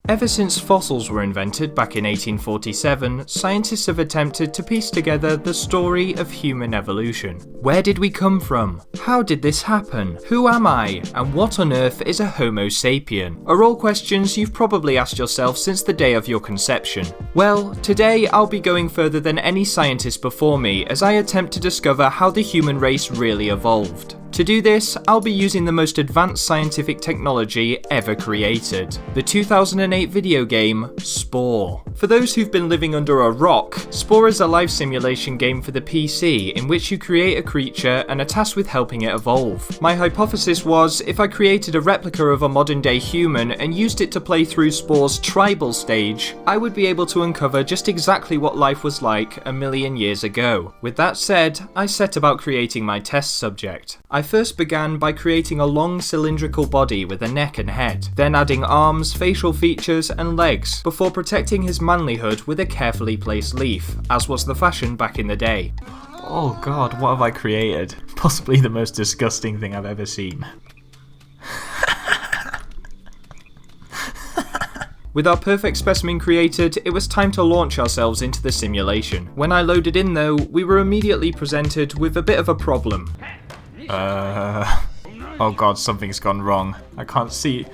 Ever since fossils were invented back in 1847, scientists have attempted to piece together the story of human evolution. Where did we come from? How did this happen? Who am I? And what on earth is a Homo sapien? Are all questions you've probably asked yourself since the day of your conception. Well, today I'll be going further than any scientist before me as I attempt to discover how the human race really evolved. To do this, I'll be using the most advanced scientific technology ever created, the 2008 video game Spore. For those who've been living under a rock, Spore is a life simulation game for the PC in which you create a creature and are tasked with helping it evolve. My hypothesis was, if I created a replica of a modern day human and used it to play through Spore's tribal stage, I would be able to uncover just exactly what life was like a million years ago. With that said, I set about creating my test subject. I first began by creating a long cylindrical body with a neck and head, then adding arms, facial features and legs, before protecting his manlyhood with a carefully placed leaf, as was the fashion back in the day. Oh god, what have I created? Possibly the most disgusting thing I've ever seen. With our perfect specimen created, it was time to launch ourselves into the simulation. When I loaded in though, we were immediately presented with a bit of a problem. Oh god, something's gone wrong. I can't see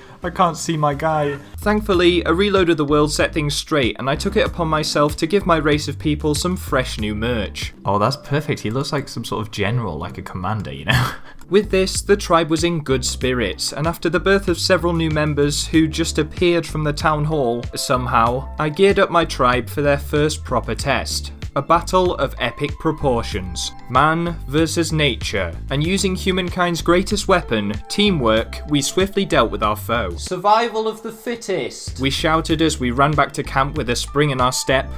my guy. Thankfully, a reload of the world set things straight and I took it upon myself to give my race of people some fresh new merch. Oh, that's perfect. He looks like some sort of general, like a commander, you know? With this, the tribe was in good spirits, and after the birth of several new members who just appeared from the town hall, somehow, I geared up my tribe for their first proper test. A battle of epic proportions. Man versus nature. And using humankind's greatest weapon, teamwork, we swiftly dealt with our foe. Survival of the fittest! We shouted as we ran back to camp with a spring in our step.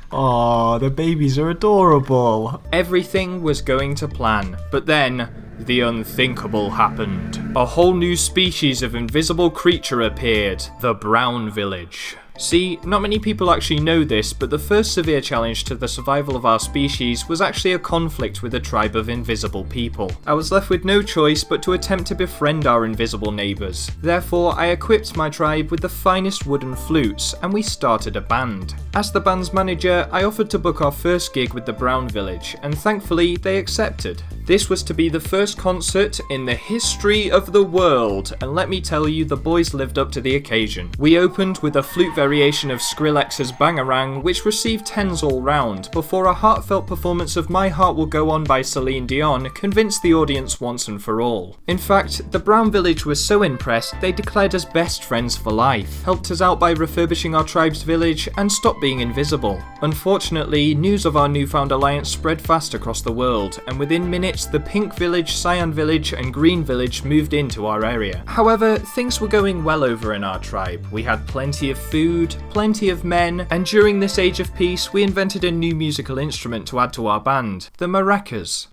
Aw, the babies are adorable. Everything was going to plan, but then the unthinkable happened. A whole new species of invisible creature appeared, the Brown Village. See, not many people actually know this, but the first severe challenge to the survival of our species was actually a conflict with a tribe of invisible people. I was left with no choice but to attempt to befriend our invisible neighbours. Therefore, I equipped my tribe with the finest wooden flutes, and we started a band. As the band's manager, I offered to book our first gig with the Brown Village, and thankfully they accepted. This was to be the first concert in the history of the world, and let me tell you, the boys lived up to the occasion. We opened with a flute variation of Skrillex's Bangarang, which received 10s all round, before a heartfelt performance of My Heart Will Go On by Celine Dion convinced the audience once and for all. In fact, the Brown Village was so impressed they declared us best friends for life, helped us out by refurbishing our tribe's village, and stopped being invisible. Unfortunately, news of our newfound alliance spread fast across the world, and within minutes the Pink Village, Cyan Village and Green Village moved into our area. However, things were going well over in our tribe. We had plenty of food, plenty of men, and during this age of peace we invented a new musical instrument to add to our band, the maracas.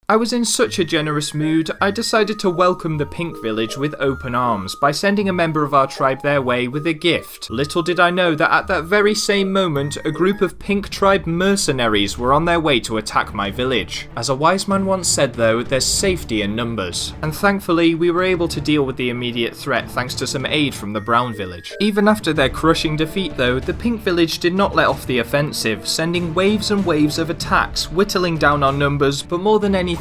I was in such a generous mood, I decided to welcome the Pink Village with open arms by sending a member of our tribe their way with a gift. Little did I know that at that very same moment, a group of Pink Tribe mercenaries were on their way to attack my village. As a wise man once said though, there's safety in numbers. And thankfully, we were able to deal with the immediate threat thanks to some aid from the Brown Village. Even after their crushing defeat though, the Pink Village did not let off the offensive, sending waves and waves of attacks, whittling down our numbers, but more than anything,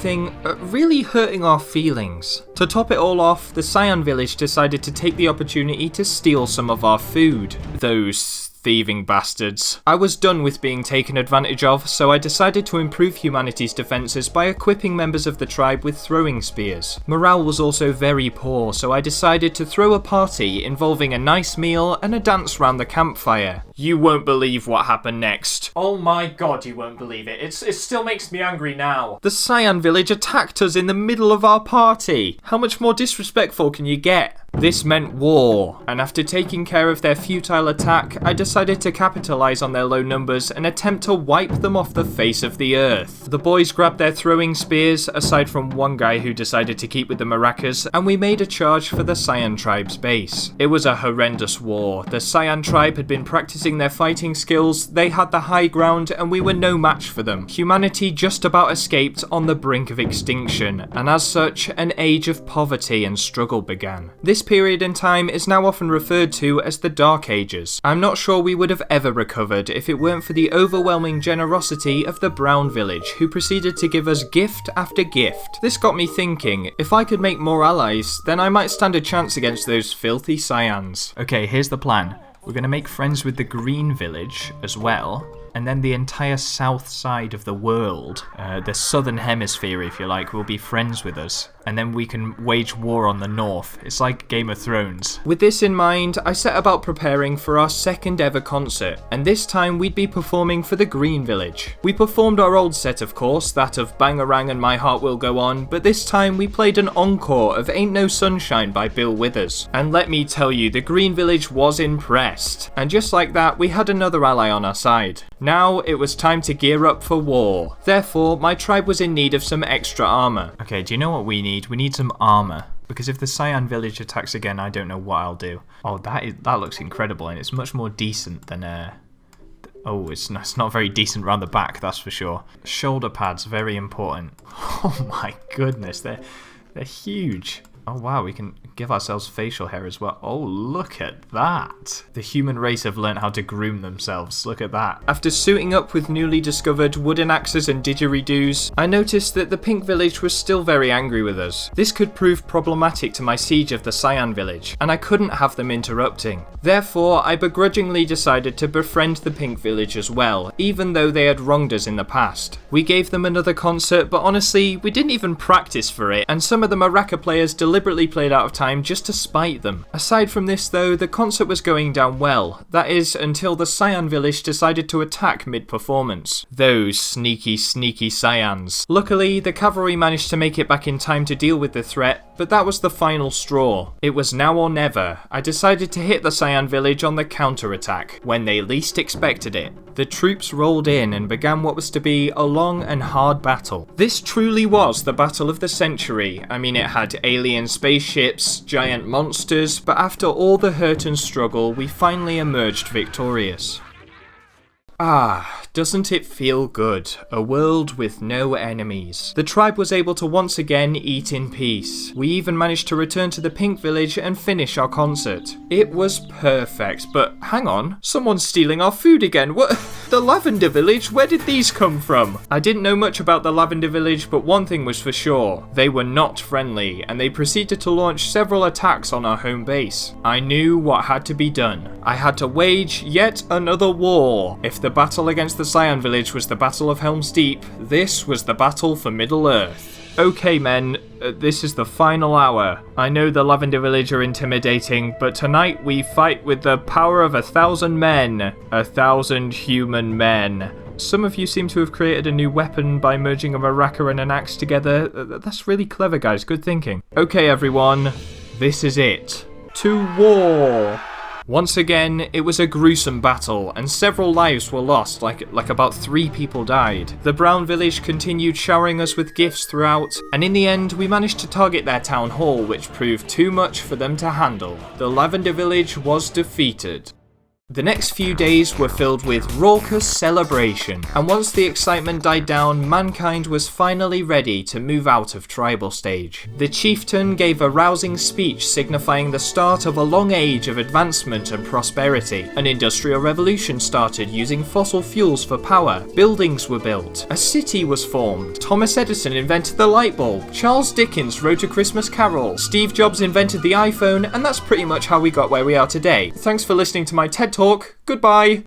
really hurting our feelings. To top it all off, the Cyan Village decided to take the opportunity to steal some of our food. Those thieving bastards. I was done with being taken advantage of, so I decided to improve Humanities' defences by equipping members of the tribe with throwing spears. Morale was also very poor, so I decided to throw a party involving a nice meal and a dance round the campfire. You won't believe what happened next. Oh my god, you won't believe it. It still makes me angry now. The Cyan Village attacked us in the middle of our party. How much more disrespectful can you get? This meant war, and after taking care of their futile attack, I decided to capitalize on their low numbers and attempt to wipe them off the face of the earth. The boys grabbed their throwing spears, aside from one guy who decided to keep with the maracas, and we made a charge for the Cyan tribe's base. It was a horrendous war. The Cyan tribe had been practicing their fighting skills, they had the high ground, and we were no match for them. Humanity just about escaped on the brink of extinction, and as such, an age of poverty and struggle began. This period in time is now often referred to as the Dark Ages. I'm not sure we would have ever recovered if it weren't for the overwhelming generosity of the Brown village, who proceeded to give us gift after gift. This got me thinking, if I could make more allies, then I might stand a chance against those filthy Cyans. Okay, here's the plan. We're going to make friends with the Green village as well, and then the entire south side of the world, the southern hemisphere if you like, will be friends with us. And then we can wage war on the north. It's like Game of Thrones. With this in mind, I set about preparing for our second ever concert, and this time we'd be performing for the Green Village. We performed our old set, of course, that of Bangarang and My Heart Will Go On, but this time we played an encore of Ain't No Sunshine by Bill Withers. And let me tell you, the Green Village was impressed. And just like that, we had another ally on our side. Now it was time to gear up for war. Therefore, my tribe was in need of some extra armor. Okay, do you know what we need? We need some armor. Because if the Cyan village attacks again, I don't know what I'll do. Oh, that looks incredible, and it's much more decent than oh, it's not very decent round the back, that's for sure. Shoulder pads, very important. Oh my goodness, they're huge. Oh wow, we can give ourselves facial hair as well. Oh, look at that. The human race have learnt how to groom themselves. Look at that. After suiting up with newly discovered wooden axes and didgeridoos, I noticed that the Pink Village was still very angry with us. This could prove problematic to my siege of the Cyan Village, and I couldn't have them interrupting. Therefore, I begrudgingly decided to befriend the Pink Village as well, even though they had wronged us in the past. We gave them another concert, but honestly, we didn't even practice for it, and some of the maraca players deliberately played out of time just to spite them. Aside from this though, the concert was going down well. That is, until the Cyan village decided to attack mid-performance. Those sneaky Cyans. Luckily, the cavalry managed to make it back in time to deal with the threat, but that was the final straw. It was now or never. I decided to hit the Cyan village on the counter-attack, when they least expected it. The troops rolled in and began what was to be a long and hard battle. This truly was the battle of the century. I mean, it had alien spaceships, giant monsters, but after all the hurt and struggle, we finally emerged victorious. Ah, doesn't it feel good? A world with no enemies. The tribe was able to once again eat in peace. We even managed to return to the Pink Village and finish our concert. It was perfect, but hang on, someone's stealing our food again. What? The Lavender Village? Where did these come from? I didn't know much about the Lavender Village, but one thing was for sure. They were not friendly, and they proceeded to launch several attacks on our home base. I knew what had to be done. I had to wage yet another war. If the battle against the Cyan village was the Battle of Helm's Deep, this was the battle for Middle-earth. Okay men, this is the final hour. I know the Lavender Village are intimidating, but tonight we fight with the power of 1,000 men. 1,000 human men. Some of you seem to have created a new weapon by merging a maraca and an axe together. That's really clever guys, good thinking. Okay everyone, this is it. To war! Once again, it was a gruesome battle, and several lives were lost, like about 3 people died. The Brown village continued showering us with gifts throughout, and in the end, we managed to target their town hall, which proved too much for them to handle. The Lavender village was defeated. The next few days were filled with raucous celebration, and once the excitement died down, mankind was finally ready to move out of tribal stage. The chieftain gave a rousing speech signifying the start of a long age of advancement and prosperity. An industrial revolution started using fossil fuels for power, buildings were built, a city was formed, Thomas Edison invented the light bulb, Charles Dickens wrote A Christmas Carol, Steve Jobs invented the iPhone, and that's pretty much how we got where we are today. Thanks for listening to my TED Talk. Goodbye.